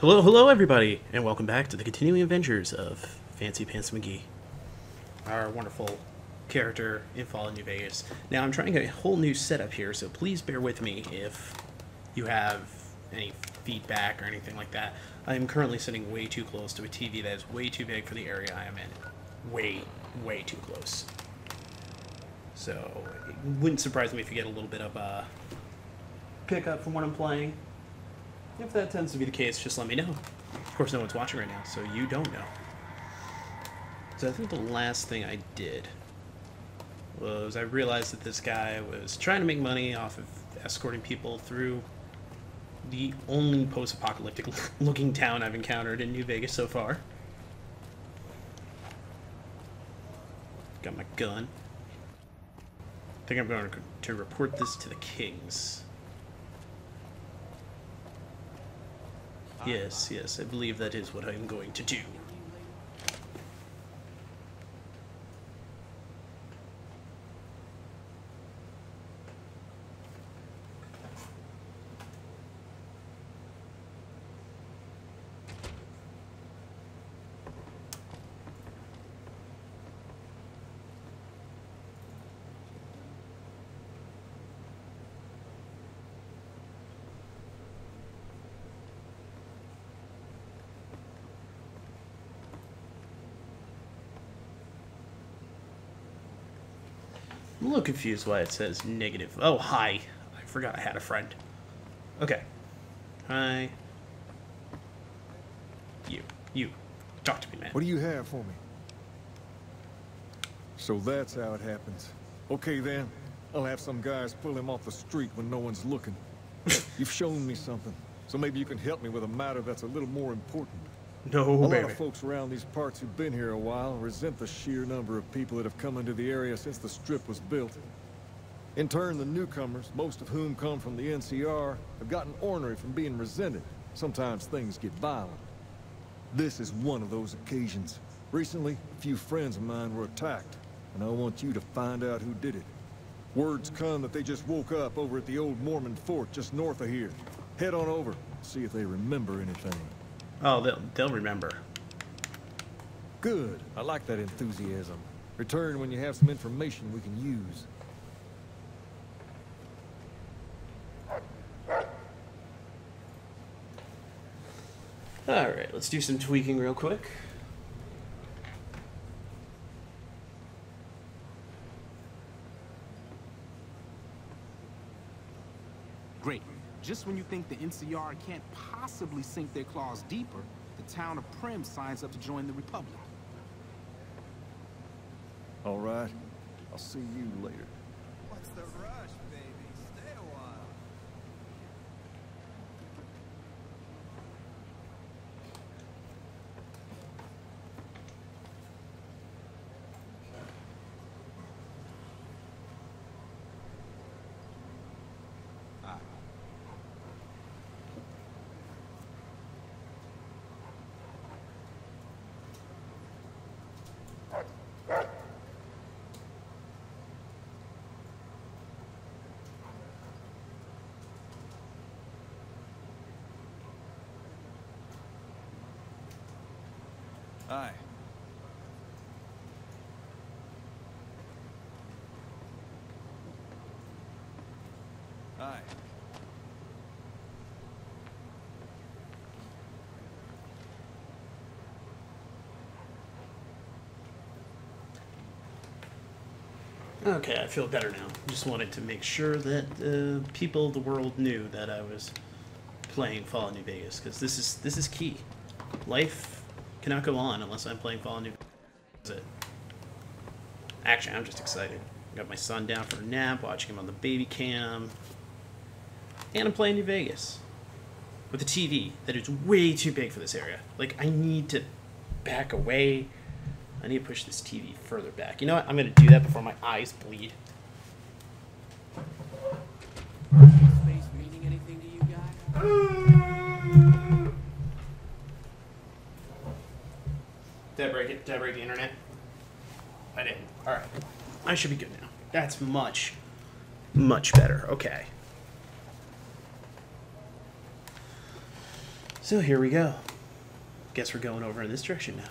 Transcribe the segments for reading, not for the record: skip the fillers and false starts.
Hello, hello everybody, and welcome back to the continuing adventures of Fancy Pants McGee, our wonderful character in Fallout New Vegas. Now, I'm trying a whole new setup here, so please bear with me if you have any feedback or anything like that. I am currently sitting way too close to a TV that is way too big for the area I am in. Way too close. So, it wouldn't surprise me if you get a little bit of a pickup from what I'm playing. If that tends to be the case, just let me know. Of course, no one's watching right now, so you don't know. So I think the last thing I did was I realized that this guy was trying to make money off of escorting people through the only post-apocalyptic looking town I've encountered in New Vegas so far. Got my gun. I think I'm going to report this to the Kings. Yes, I believe that is what I'm going to do. I'm a little confused why it says negative. Oh, hi. I forgot I had a friend. Okay. Hi. You. Talk to me, man. What do you have for me? So that's how it happens. Okay, then. I'll have some guys pull him off the street when no one's looking. You've shown me something, so maybe you can help me with a matter that's a little more important. No, a baby. lot of folks around these parts who've been here a while resent the sheer number of people that have come into the area since the Strip was built. In turn, the newcomers, most of whom come from the NCR, have gotten ornery from being resented. Sometimes things get violent. This is one of those occasions. Recently, a few friends of mine were attacked, and I want you to find out who did it. Word's come that they just woke up over at the old Mormon fort just north of here. Head on over, see if they remember anything. Oh, they'll remember. Good. I like that enthusiasm. Return when you have some information we can use. Alright, let's do some tweaking real quick. Great. Just when you think the NCR can't possibly sink their claws deeper, the town of Prim signs up to join the Republic. All right. I'll see you later. What's the rush, baby? Stay a while. Aye. Aye. Okay, I feel better now. Just wanted to make sure that people of the world knew that I was playing Fallout New Vegas, because this is key. Life cannot go on unless I'm playing Fallout New Vegas. That's it. Actually, I'm just excited. Got my son down for a nap, watching him on the baby cam, and I'm playing New Vegas with a TV that is way too big for this area. Like, I need to back away. I need to push this TV further back. You know what? I'm going to do that before my eyes bleed. Space meaning anything to you guys? Did I break it? Did I break the internet? I didn't. Alright. I should be good now. That's much better. Okay. So here we go. Guess we're going over in this direction now.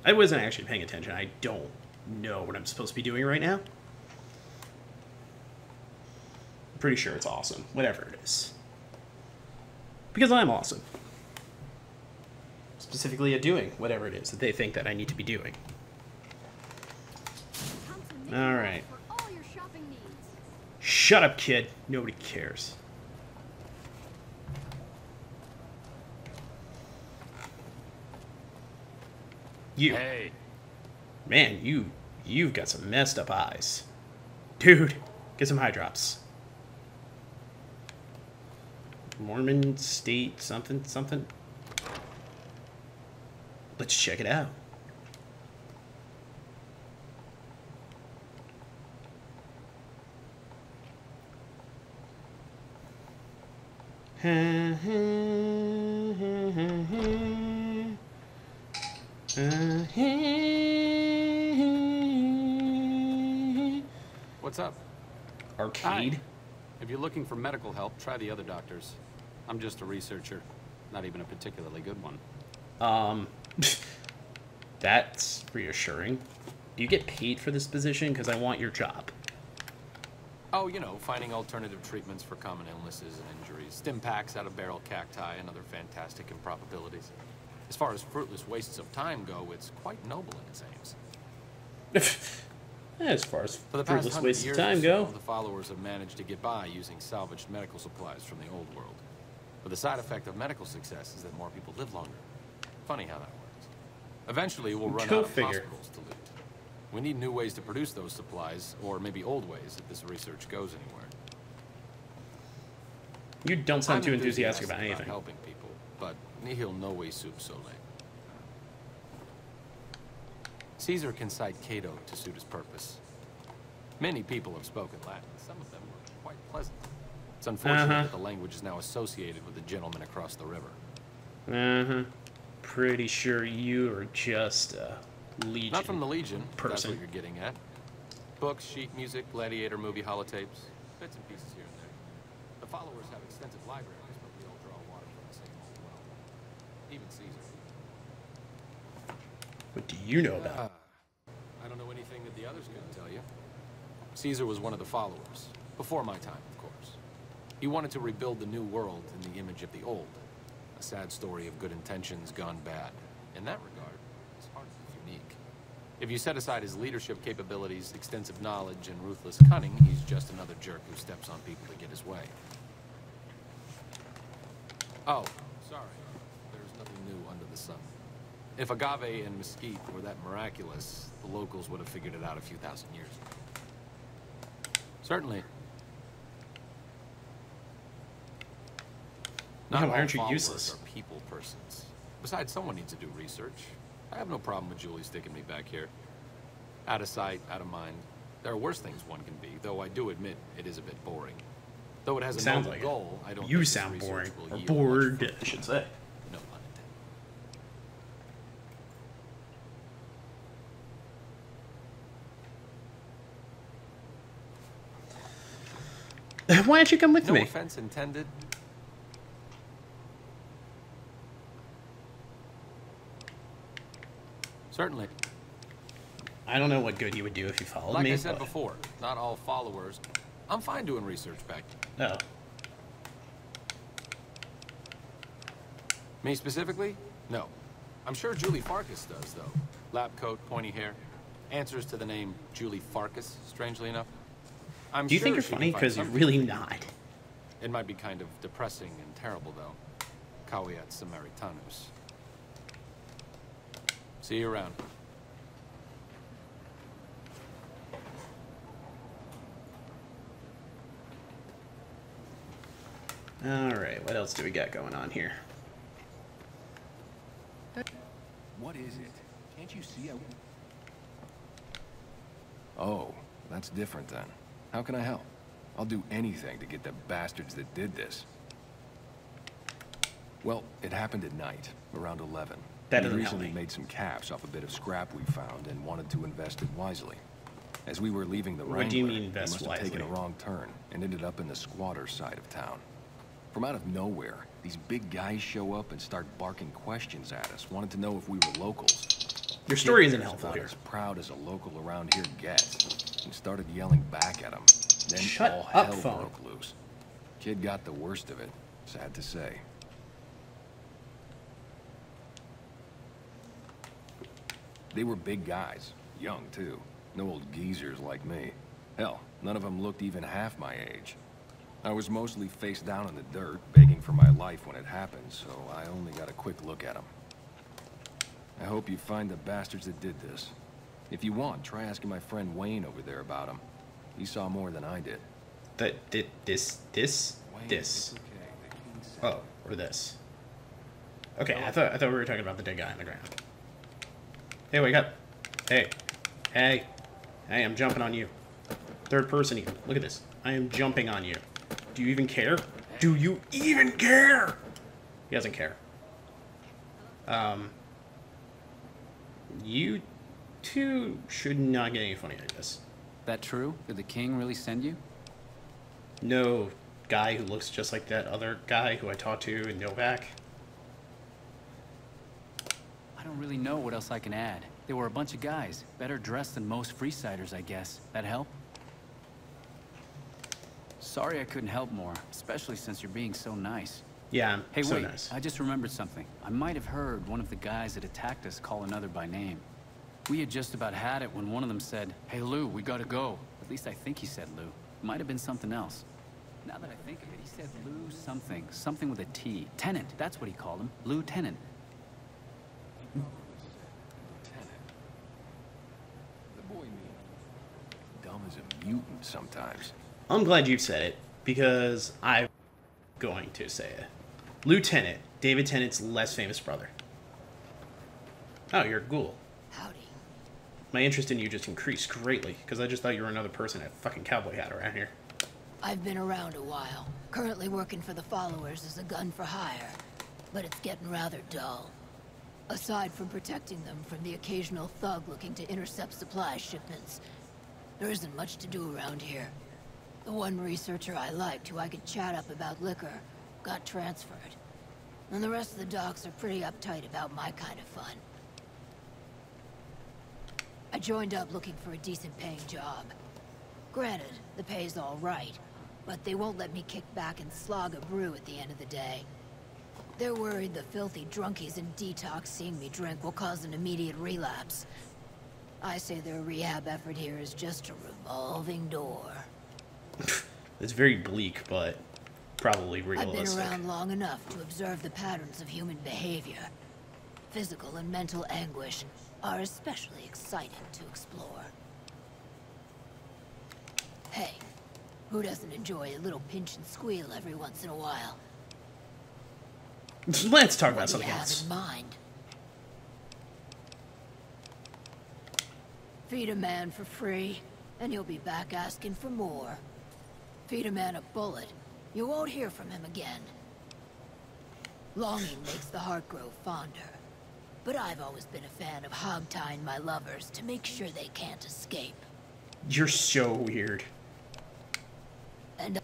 I wasn't actually paying attention. I don't know what I'm supposed to be doing right now. I'm pretty sure it's awesome, whatever it is. Because I'm awesome. Specifically at doing whatever it is that they think that I need to be doing. Alright. Shut up, kid. Nobody cares. You. Hey. Man, you've got some messed up eyes. Dude, get some eye drops. Mormon state something something. Let's check it out. What's up? Arcade? Hi. If you're looking for medical help, try the other doctors. I'm just a researcher, not even a particularly good one. That's reassuring. Do you get paid for this position? Because I want your job. Oh, you know, finding alternative treatments for common illnesses and injuries. Stim packs out of barrel cacti and other fantastic improbabilities. As far as fruitless wastes of time go, it's quite noble in its aims. As far as For the past fruitless 100 waste of years time or go. so, the followers have managed to get by using salvaged medical supplies from the old world. But the side effect of medical success is that more people live longer. Funny how that works. Eventually, we'll run Go out of figure. hospitals to loot. We need new ways to produce those supplies, or maybe old ways if this research goes anywhere. You don't sound I'm too enthusiastic about anything. helping people, but nihil novi sub sole. Caesar can cite Cato to suit his purpose. Many people have spoken Latin. Some of them were quite pleasant. It's unfortunate that the language is now associated with the gentleman across the river. Pretty sure you are just a Legion. Not from the Legion, person. that's what you're getting at. Books, sheet music, gladiator movie holotapes, bits and pieces here and there. The followers have extensive libraries, but we all draw water from the same old well. Even Caesar. What do you know about? I don't know anything that the others couldn't tell you. Caesar was one of the followers, before my time, of course. He wanted to rebuild the new world in the image of the old. A sad story of good intentions gone bad. In that regard, his heart is unique. If you set aside his leadership capabilities, extensive knowledge, and ruthless cunning, he's just another jerk who steps on people to get his way. Oh, sorry. There's nothing new under the sun. If agave and mesquite were that miraculous, the locals would have figured it out a few thousand years ago. Certainly. Not Why all aren't you followers useless? are people persons. Besides, someone needs to do research. I have no problem with Julie sticking me back here. Out of sight, out of mind. There are worse things one can be, though I do admit it is a bit boring. Though it has a Sounds noble like goal, I don't you think this sound research boring. will Or yield bored, much I should say. no pun intended. Why don't you come with No me? offense intended. Certainly. I don't know what good you would do if you followed Like me. I said but- before, not all followers. I'm fine doing research back. Oh. Me specifically? No. I'm sure Julie Farkas does, though. Lab coat, pointy hair. Answers to the name Julie Farkas, strangely enough. I'm Do you sure think you're she can funny? find Because you're something. really not. It might be kind of depressing and terrible, though. Caveat Samaritanus. See you around. Alright, what else do we got going on here? What is it? Can't you see? Oh, that's different then. How can I help? I'll do anything to get the bastards that did this. Well, it happened at night, around 11. That We doesn't help recently me. made some caps off a bit of scrap we found and wanted to invest it wisely. As we were leaving the What Wrangler, do you mean we invest must have taken a wisely? wrong turn and ended up in the squatter side of town. From out of nowhere, these big guys show up and start barking questions at us, wanted to know if we were locals. Your story Kid isn't there's helpful about here. as proud as a local around here gets, and started yelling back at him. Then Shut all up, hell phone. broke loose. Kid got the worst of it, sad to say. They were big guys, young too. No old geezers like me. Hell, none of them looked even half my age. I was mostly face down in the dirt, begging for my life when it happened, so I only got a quick look at them. I hope you find the bastards that did this. If you want, try asking my friend Wayne over there about him. He saw more than I did. This. Wayne, it's okay. The king said Oh, or this. Okay, I thought we were talking about the dead guy on the ground. Hey, wake up. Hey. Hey. Hey, I'm jumping on you. Third person even. Look at this. I am jumping on you. Do you even care? Do you even care? He doesn't care. You two should not get any funny like this. That true? Did the king really send you? No guy who looks just like that other guy who I talked to in Novak. I don't really know what else I can add. They were a bunch of guys, better dressed than most Freesiders, I guess. That help? Sorry I couldn't help more, especially since you're being so nice. Yeah, I'm Hey, so wait, nice. I just remembered something. I might have heard one of the guys that attacked us call another by name. We had just about had it when one of them said, "Hey Lou, we gotta go." At least I think he said Lou. It might have been something else. Now that I think of it, he said Lou something. Something with a T. Tenant, that's what he called him. Lieutenant. the boy me. Dumb as a mutant sometimes. I'm glad you said it, because I'm going to say it. Lieutenant, David Tennant's less famous brother. Oh, you're a ghoul. Howdy. My interest in you just increased greatly, because I just thought you were another person in a fucking cowboy hat around here. I've been around a while. Currently working for the followers as a gun for hire. But it's getting rather dull. Aside from protecting them from the occasional thug looking to intercept supply shipments, there isn't much to do around here. The one researcher I liked, who I could chat up about liquor, got transferred. And the rest of the docs are pretty uptight about my kind of fun. I joined up looking for a decent paying job. Granted, the pay's all right, but they won't let me kick back and slog a brew at the end of the day. They're worried the filthy drunkies in detox seeing me drink will cause an immediate relapse. I say their rehab effort here is just a revolving door. It's very bleak, but probably I've realistic. been around long enough to observe the patterns of human behavior. Physical and mental anguish are especially exciting to explore. Hey, who doesn't enjoy a little pinch and squeal every once in a while? Let's talk about What do you something have else. in mind? Feed a man for free, and he'll be back asking for more. Feed a man a bullet, you won't hear from him again. Longing makes the heart grow fonder. But I've always been a fan of hog-tying my lovers to make sure they can't escape. You're so weird. And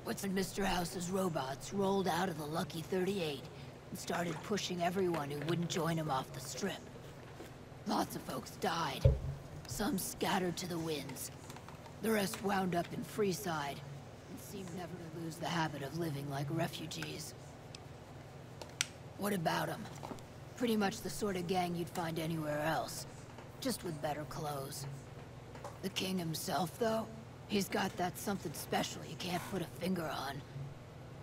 what's when Mr. House's robots rolled out of the Lucky 38 and started pushing everyone who wouldn't join him off the strip. Lots of folks died. Some scattered to the winds. The rest wound up in Freeside and seemed never to lose the habit of living like refugees. What about them? Pretty much the sort of gang you'd find anywhere else, just with better clothes. The king himself, though, he's got that something special you can't put a finger on.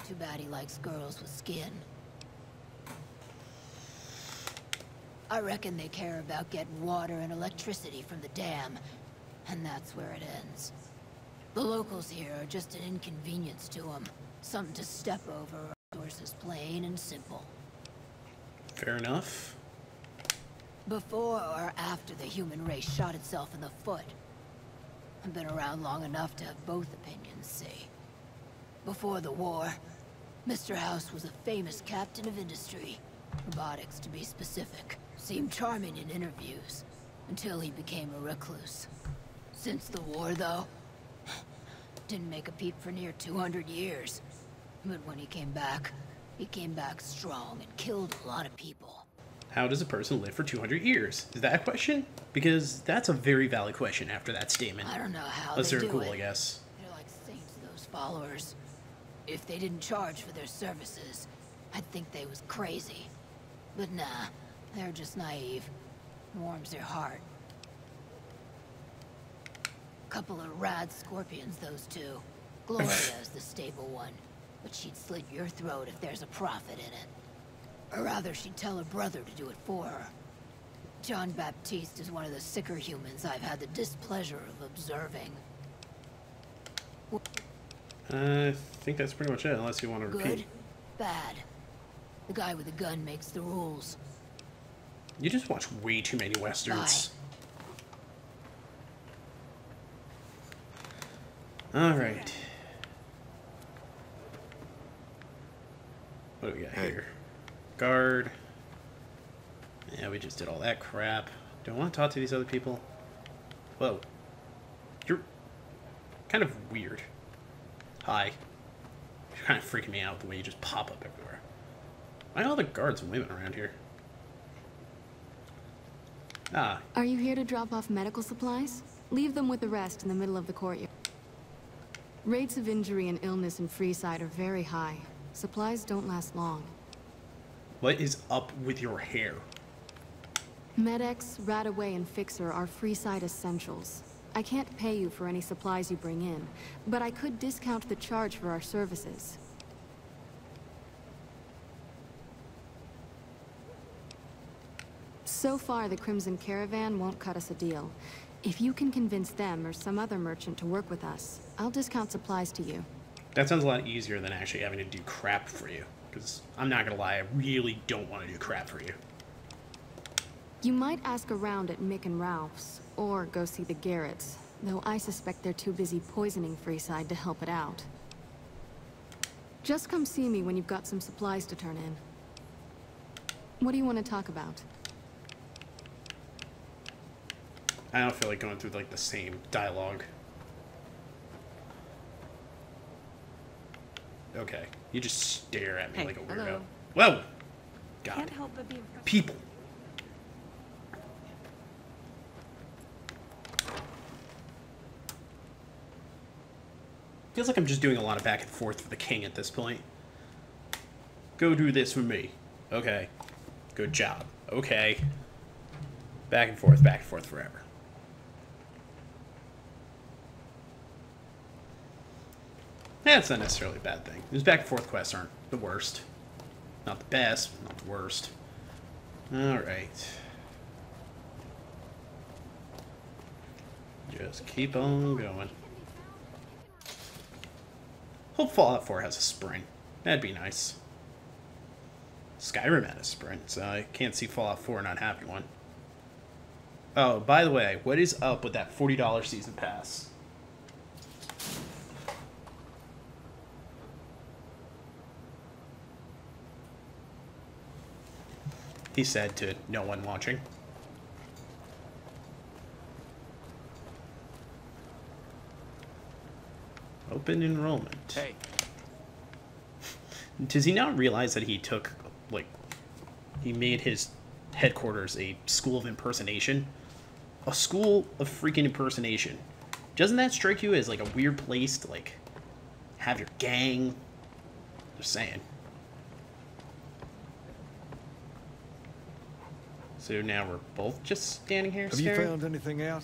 Too bad he likes girls with skin. I reckon they care about getting water and electricity from the dam, and that's where it ends. The locals here are just an inconvenience to them, something to step over, sources plain and simple. Fair enough. Before or after the human race shot itself in the foot? I've been around long enough to have both opinions, see. Before the war, Mr. House was a famous captain of industry. Robotics, to be specific. Seemed charming in interviews. until he became a recluse. Since the war, though, didn't make a peep for near 200 years. But when he came back strong and killed a lot of people. How does a person live for 200 years? Is that a question? Because that's a very valid question after that statement. I don't know how Unless they they're do cool, it. I guess. They're like saints, those followers. If they didn't charge for their services, I'd think they was crazy. But nah, they're just naive. Warms their heart. Couple of rad scorpions, those two. Gloria's the stable one, but she'd slit your throat if there's a profit in it. Or rather, she'd tell her brother to do it for her. John Baptiste is one of the sicker humans I've had the displeasure of observing. I think that's pretty much it, unless you want to repeat. Good? Bad. The guy with the gun makes the rules. You just watch way too many westerns. Alright. What do we got here? Guard. Yeah, we just did all that crap. Do I want to talk to these other people? Whoa. You're kind of weird. Hi. You're kind of freaking me out the way you just pop up everywhere. Why are all the guards and women around here? Ah. Are you here to drop off medical supplies? Leave them with the rest in the middle of the courtyard. Rates of injury and illness in Freeside are very high. Supplies don't last long. What is up with your hair? Med-X, Radaway, and Fixer are Freeside essentials. I can't pay you for any supplies you bring in, but I could discount the charge for our services. So far, the Crimson Caravan won't cut us a deal. If you can convince them or some other merchant to work with us, I'll discount supplies to you. That sounds a lot easier than actually having to do crap for you. Because, I'm not gonna lie, I really don't want to do crap for you. You might ask around at Mick and Ralph's, or go see the Garretts, though I suspect they're too busy poisoning Freeside to help it out. Just come see me when you've got some supplies to turn in. What do you want to talk about? I don't feel like going through, like, the same dialogue. Okay. You just stare at me like a weirdo. Hello. Whoa! God. Can't help but be impressed. People. Feels like I'm just doing a lot of back and forth for the king at this point. Go do this for me. Okay. Good job. Okay. Back and forth forever. That's not necessarily a bad thing. These back and forth quests aren't the worst. Not the best, but not the worst. Alright. Just keep on going. Hope Fallout 4 has a sprint. That'd be nice. Skyrim had a sprint, so I can't see Fallout 4 not having one. Oh, by the way, what is up with that $40 season pass? He said to no one watching. Open enrollment. Hey. Does he not realize that he took, like, he made his headquarters a school of impersonation? A school of freaking impersonation. Doesn't that strike you as, like, a weird place to, like, have your gang? Just saying. So now we're both just standing here Have you staring? found anything out?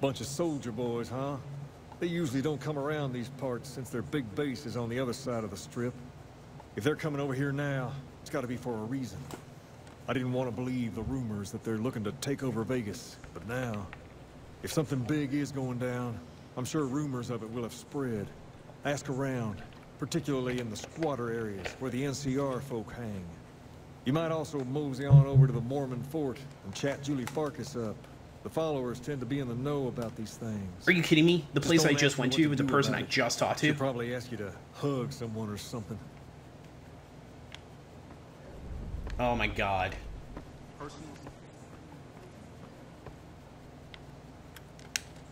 Bunch of soldier boys, huh? They usually don't come around these parts since their big base is on the other side of the strip. If they're coming over here now, it's gotta be for a reason. I didn't want to believe the rumors that they're looking to take over Vegas, but now, if something big is going down, I'm sure rumors of it will have spread. Ask around, particularly in the squatter areas where the NCR folk hang. You might also mosey on over to the Mormon fort and chat Julie Farkas up. The followers tend to be in the know about these things. Are you kidding me? The place I just went to with the do person about I it. just talked to? She'll probably ask you to hug someone or something. Oh my god. personal...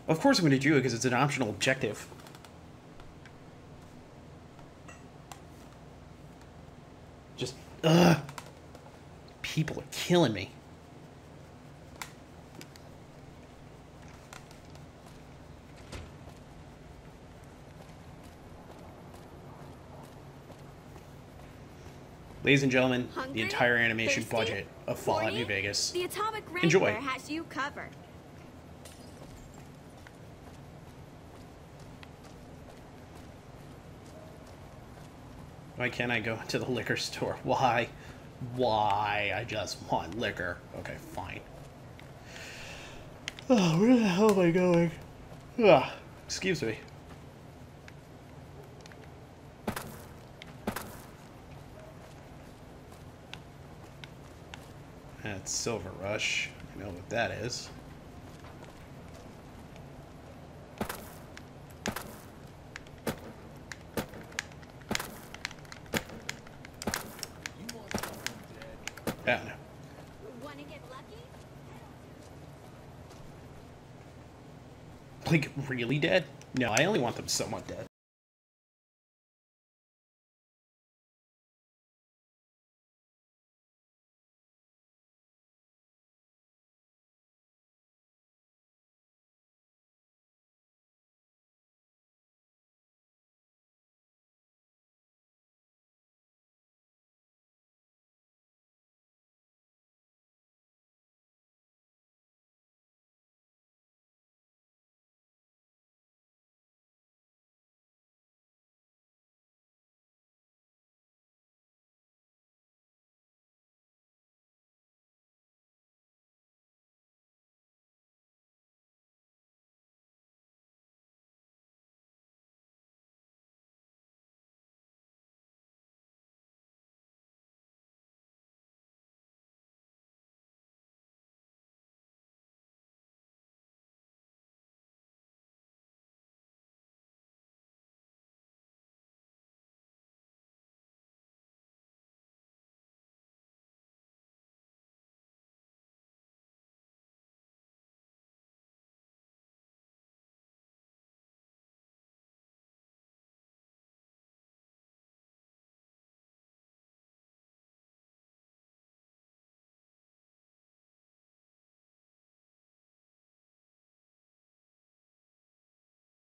Of course I'm going to do it because it's an optional objective. Just, ugh. People are killing me. Ladies and gentlemen, Hungry? the entire animation Thirsty? budget of Fallout Horny? New Vegas. The Atomic Enjoy. Wrangler has you covered. Why can't I go to the liquor store? Why? Why? I just want liquor. Okay, fine. Oh, where the hell am I going? Ah, excuse me. That's Silver Rush. I know what that is. Yeah, no. Wanna get lucky? Like, really dead? No, I only want them somewhat dead.